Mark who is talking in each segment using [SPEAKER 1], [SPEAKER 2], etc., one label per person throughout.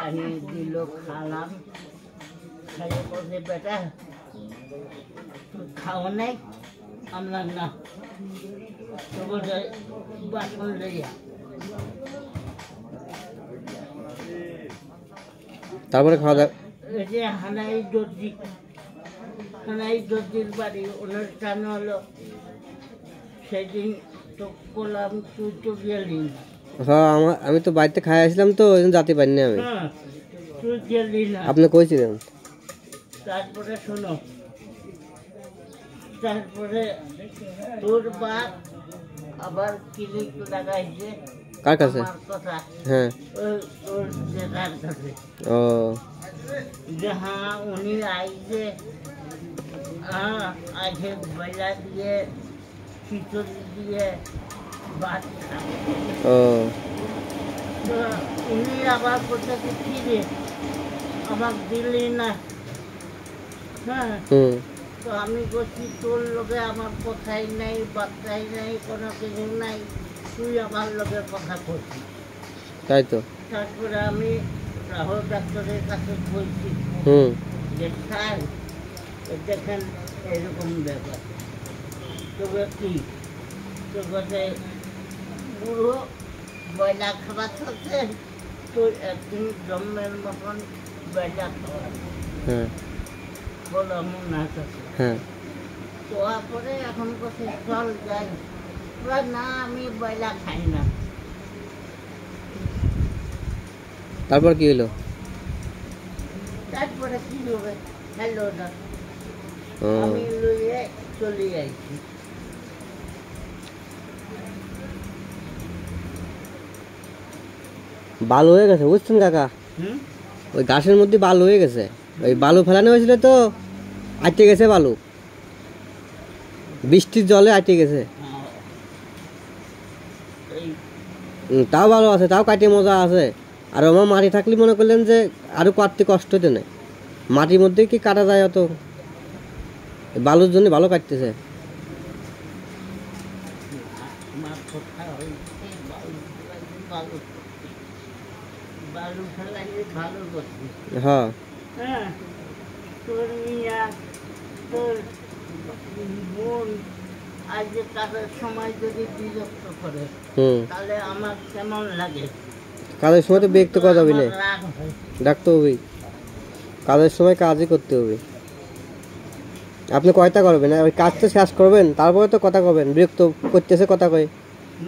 [SPEAKER 1] আমি দিল খালাম, খাইয়ে বলছে বেটা তুই খাও নাই, আমরা না তো বলছে বাসন লইয়া।
[SPEAKER 2] তারপরে খাওয়া দাওয়া
[SPEAKER 1] এই যে হানাই দর্জির বাড়ি অনুষ্ঠান হলো, সেদিন তো করলাম তুই তো গেলি।
[SPEAKER 2] হ্যাঁ আমি তো বাড়িতে খাই আসলাম তো ওই জন্য যেতে পারিনি আমি।
[SPEAKER 1] হ্যাঁ তুই গেলি না।
[SPEAKER 2] আপনি কইছিলেন।
[SPEAKER 1] তারপরে শোনো, তারপরে তোর বাপ আবার ক্লিক লাগাইছে
[SPEAKER 2] কার কাছে?
[SPEAKER 1] আমার কথা,
[SPEAKER 2] হ্যাঁ
[SPEAKER 1] ওর জেঠার কাছে,
[SPEAKER 2] ও
[SPEAKER 1] যে হ্যাঁ উনি আইছে, হ্যাঁ আইসে বেলা দিয়ে খিচুড়ি দিয়ে ভাত খায়।
[SPEAKER 2] ও
[SPEAKER 1] তো উনি আবার কোথাকে ফিরে আমার দিলি না। হ্যাঁ
[SPEAKER 2] হুম
[SPEAKER 1] তো আমি বলছি তোর লোকে আমার কথাই নাই, বার্তাই নাই, কোনো কিছু নাই, তুই আমার লোকের কথা করছিস।
[SPEAKER 2] তাই তো।
[SPEAKER 1] তারপরে আমি রাহুল ডাক্তারের কাছে বলছি
[SPEAKER 2] হুম
[SPEAKER 1] যে স্যার দেখেন এরকম ব্যাপার, তবে কি তো বলছে পুরো বয়লা খাবার থাকছে, তোর একদিন জন্মের মতন বয়লা খাবার
[SPEAKER 2] হ্যাঁ
[SPEAKER 1] বললাম না কাছে।
[SPEAKER 2] হ্যাঁ
[SPEAKER 1] তারপরে এখন বসে চল যাই, না আমি বয়লা খাই না।
[SPEAKER 2] তারপর কি হলো?
[SPEAKER 1] তারপরে কি হবে, হ্যালো না,
[SPEAKER 2] ও
[SPEAKER 1] আমি লইয়ে চলে যাইছি।
[SPEAKER 2] বালু হয়ে গেছে বুঝছেন কাকা, ওই ঘাসের মধ্যে বালু হয়ে গেছে, ওই বালু ফেলানো হয়েছিল তো আটকে গেছে বালু, বৃষ্টির জলে আটকে গেছে। তাও ভালো আছে, তাও কাটে মজা আছে। আর আমার মাটি থাকলে মনে করলেন যে আরো কাটতে কষ্ট হতে নেই, মাটির মধ্যে কি কাটা যায় অত, বালুর জন্য ভালো কাটতেছে। হ্যাঁ
[SPEAKER 1] তোর মিয়া তোর বোন আজ যে কাজের সময় যদি বিরক্ত করে তাহলে আমার কেমন লাগে?
[SPEAKER 2] কাজের সময় তো বিরক্ত করা যাবে না,
[SPEAKER 1] রাগ হয়।
[SPEAKER 2] ডাকতে হবে, কাজের সময় কাজই করতে হবে। আপনি কয়টা করবেন, ওই কাজটা শেষ করবেন তারপরে তো কথা কবেন, বিরক্ত করতেছে কথা কয়।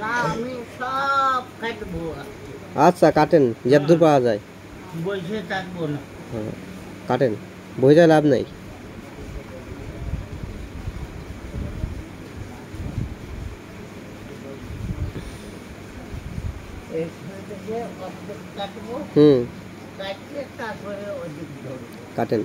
[SPEAKER 1] না আমি সব কাটবো,
[SPEAKER 2] আচ্ছা কাটেন, যতদূর পাওয়া যায়।
[SPEAKER 1] বসে থাকবো না।
[SPEAKER 2] হ্যাঁ কাটেন, বই যায় লাভ নাই।
[SPEAKER 1] এখান থেকে অর্ধেক কাটবো,
[SPEAKER 2] হুম
[SPEAKER 1] কাটলে তারপরে অধিক ধরবো।
[SPEAKER 2] কাটেন।